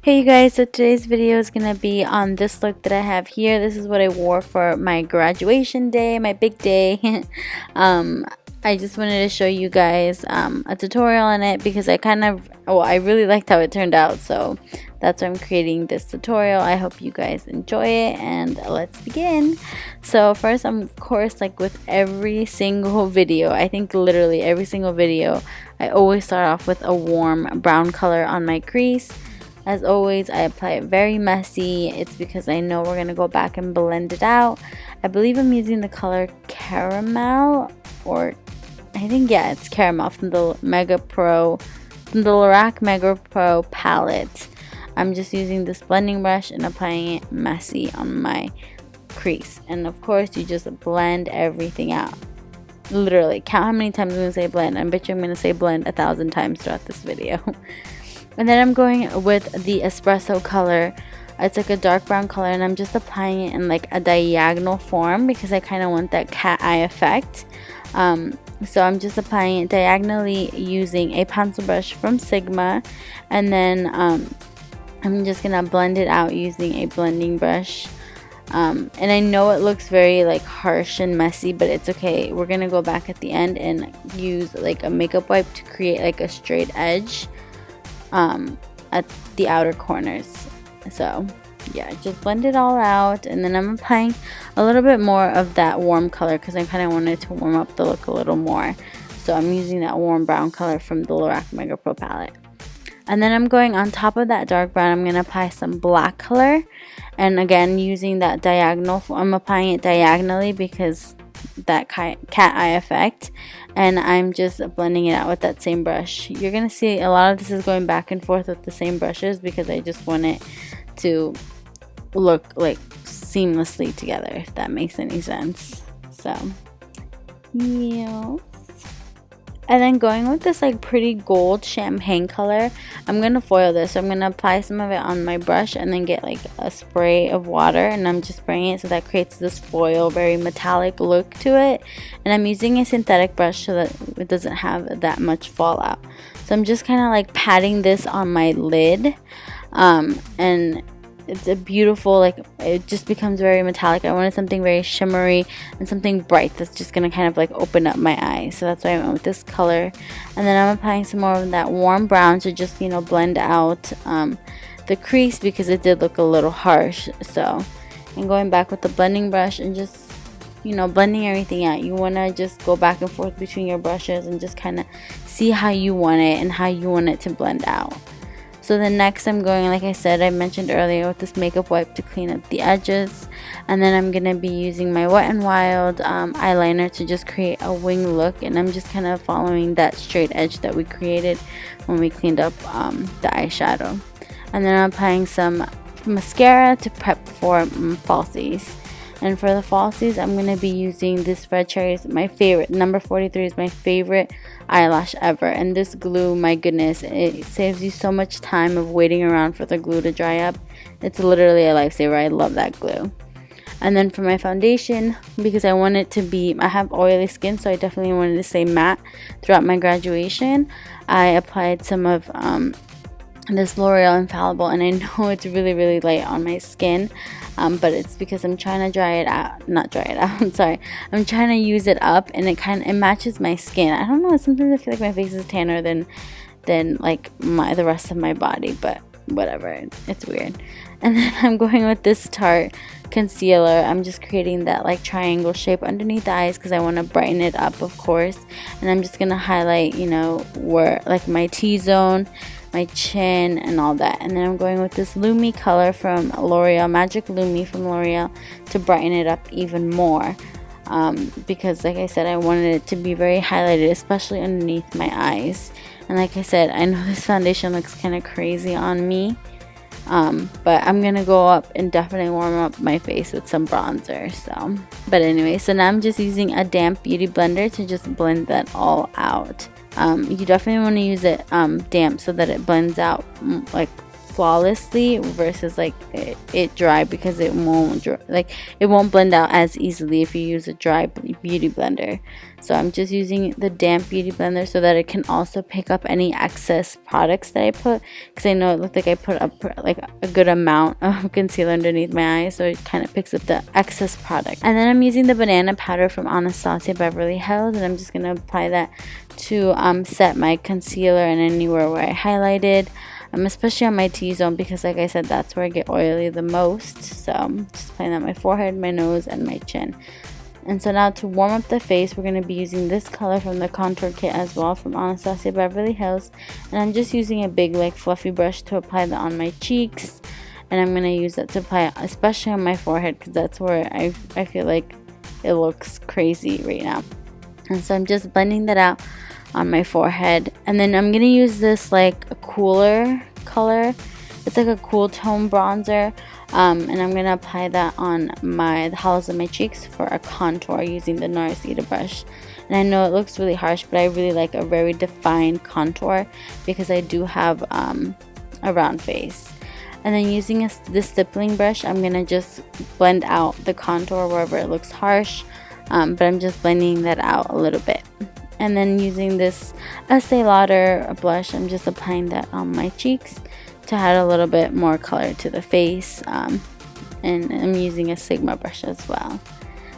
Hey you guys, so today's video is going to be on this look that I have here. This is what I wore for my graduation day, my big day. I just wanted to show you guys a tutorial on it because I really liked how it turned out. So that's why I'm creating this tutorial. I hope you guys enjoy it and let's begin. So first, of course, like with every single video, I think literally every single video, I always start off with a warm brown color on my crease. As always, I apply it very messy. It's because I know we're going to go back and blend it out. I believe I'm using the color Caramel, or I think, yeah, it's Caramel from the Lorac Mega Pro palette. I'm just using this blending brush and applying it messy on my crease. And of course, you just blend everything out. Literally, count how many times I'm going to say blend. I bet you I'm going to say blend 1,000 times throughout this video. And then I'm going with the Espresso color. It's like a dark brown color, and I'm just applying it in like a diagonal form because I kind of want that cat eye effect. So I'm just applying it diagonally using a pencil brush from Sigma, and then I'm just gonna blend it out using a blending brush. And I know it looks very like harsh and messy, but it's okay. We're gonna go back at the end and use like a makeup wipe to create like a straight edge at the outer corners. So yeah, just blend it all out, and then I'm applying a little bit more of that warm color because I kind of wanted to warm up the look a little more. So I'm using that warm brown color from the Lorac Mega Pro palette. And then I'm going on top of that dark brown, I'm going to apply some black color, and again using that diagonal, I'm applying it diagonally because that cat eye effect, and I'm just blending it out with that same brush. You're gonna see a lot of this is going back and forth with the same brushes because I just want it to look like seamlessly together, if that makes any sense. So yeah. And then going with this like pretty gold champagne color, I'm going to foil this. So I'm going to apply some of it on my brush and then get like a spray of water, and I'm just spraying it so that creates this foil, very metallic look to it. And I'm using a synthetic brush so that it doesn't have that much fallout. So I'm just kind of like patting this on my lid, and it's a beautiful, like, it just becomes very metallic. I wanted something very shimmery and something bright that's just gonna kind of like open up my eyes. So that's why I went with this color. And then I'm applying some more of that warm brown to just, you know, blend out the crease because it did look a little harsh. So I'm going back with the blending brush and just, you know, blending everything out. You want to just go back and forth between your brushes and just kind of see how you want it and how you want it to blend out. So then next I'm going, like I said, I mentioned earlier, with this makeup wipe to clean up the edges. And then I'm going to be using my Wet n Wild eyeliner to just create a wing look. And I'm just kind of following that straight edge that we created when we cleaned up the eyeshadow. And then I'm applying some mascara to prep for falsies. And for the falsies, I'm going to be using this Red Cherry. My favorite, number 43 is my favorite eyelash ever. And this glue, my goodness, it saves you so much time of waiting around for the glue to dry up. It's literally a lifesaver. I love that glue. And then for my foundation, because I want it to be, I have oily skin, so I definitely wanted to stay matte throughout my graduation, I applied some of this L'Oreal Infallible, and I know it's really light on my skin, but it's because I'm trying to dry it out, not dry it out, I'm sorry, I'm trying to use it up, and it matches my skin. I don't know, sometimes I feel like my face is tanner than like the rest of my body, but whatever, it's weird. And then I'm going with this Tarte concealer. I'm just creating that like triangle shape underneath the eyes because I want to brighten it up, of course. And I'm just gonna highlight, you know, where like my T-zone, my chin, and all that. And then I'm going with this Lumi color from L'Oreal, Magic Lumi from L'Oreal, to brighten it up even more, because like I said, I wanted it to be very highlighted, especially underneath my eyes. And like I said, I know this foundation looks kind of crazy on me, but I'm gonna go up and definitely warm up my face with some bronzer. So but anyway, so now I'm just using a damp beauty blender to just blend that all out. You definitely want to use it damp so that it blends out like flawlessly versus like it dry, because it won't it won't blend out as easily if you use a dry beauty blender. So I'm just using the damp beauty blender so that it can also pick up any excess products that I put, because I know it looked like I put up like a good amount of concealer underneath my eyes, so it kind of picks up the excess product. And then I'm using the banana powder from Anastasia Beverly Hills, and I'm just gonna apply that to set my concealer and anywhere where I highlighted, especially on my T-zone, because like I said, that's where I get oily the most. So I'm just applying that on my forehead, my nose, and my chin. And so now to warm up the face, we're going to be using this color from the contour kit as well, from Anastasia Beverly Hills. And I'm just using a big like fluffy brush to apply that on my cheeks, and I'm going to use that to apply especially on my forehead, because that's where I feel like it looks crazy right now. And so I'm just blending that out on my forehead, and then I'm gonna use this like a cooler color. It's like a cool tone bronzer, and I'm gonna apply that on the hollows of my cheeks for a contour using the Anastasia brush. And I know it looks really harsh, but I really like a very defined contour because I do have a round face. And then using this stippling brush, I'm gonna just blend out the contour wherever it looks harsh, but I'm just blending that out a little bit. And then using this Estee Lauder blush, I'm just applying that on my cheeks to add a little bit more color to the face. And I'm using a Sigma brush as well,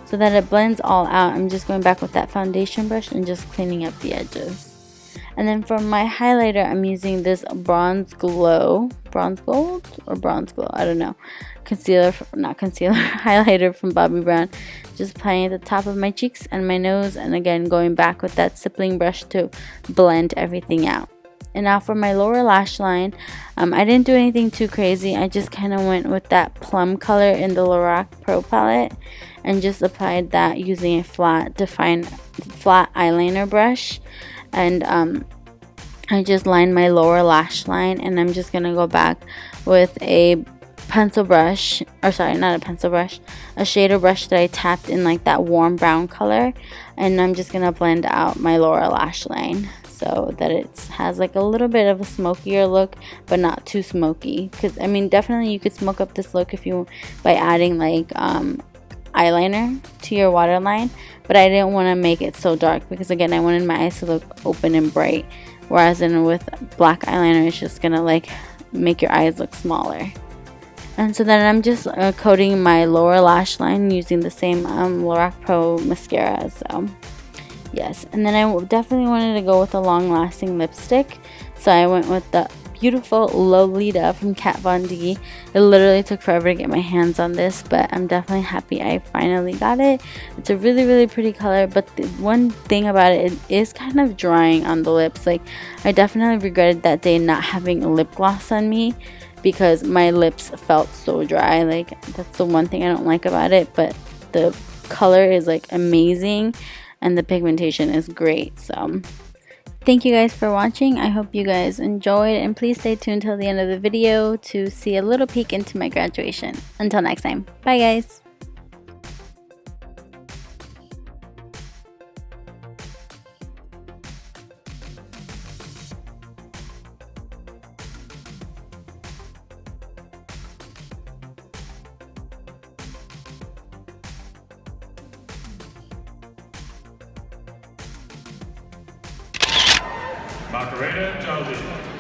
so that it blends all out. I'm just going back with that foundation brush and just cleaning up the edges. And then for my highlighter, I'm using this Bronze Gold, I don't know, highlighter from Bobbi Brown. Just applying at the top of my cheeks and my nose, and again going back with that stippling brush to blend everything out. And now for my lower lash line, I didn't do anything too crazy. I just kind of went with that plum color in the Lorac Pro palette and just applied that using a flat eyeliner brush. And I just lined my lower lash line, and I'm just gonna go back with a pencil brush, or sorry, not a pencil brush, a shader brush that I tapped in like that warm brown color, and I'm just gonna blend out my lower lash line so that it has like a little bit of a smokier look, but not too smoky. Because I mean, definitely you could smoke up this look if you by adding like eyeliner to your waterline, but I didn't want to make it so dark because again, I wanted my eyes to look open and bright, whereas with black eyeliner, it's just gonna like make your eyes look smaller. And so then I'm just coating my lower lash line using the same Lorac Pro Mascara. So yes, and then I definitely wanted to go with a long-lasting lipstick, so I went with the beautiful Lolita from Kat Von D. It literally took forever to get my hands on this, but I'm definitely happy I finally got it. It's a really, really pretty color, but the one thing about it, it is kind of drying on the lips. Like, I definitely regretted that day not having a lip gloss on me, because my lips felt so dry. Like, that's the one thing I don't like about it, but the color is like amazing and the pigmentation is great. So thank you guys for watching. I hope you guys enjoyed, and please stay tuned till the end of the video to see a little peek into my graduation. Until next time, bye guys. Macarena Jolie.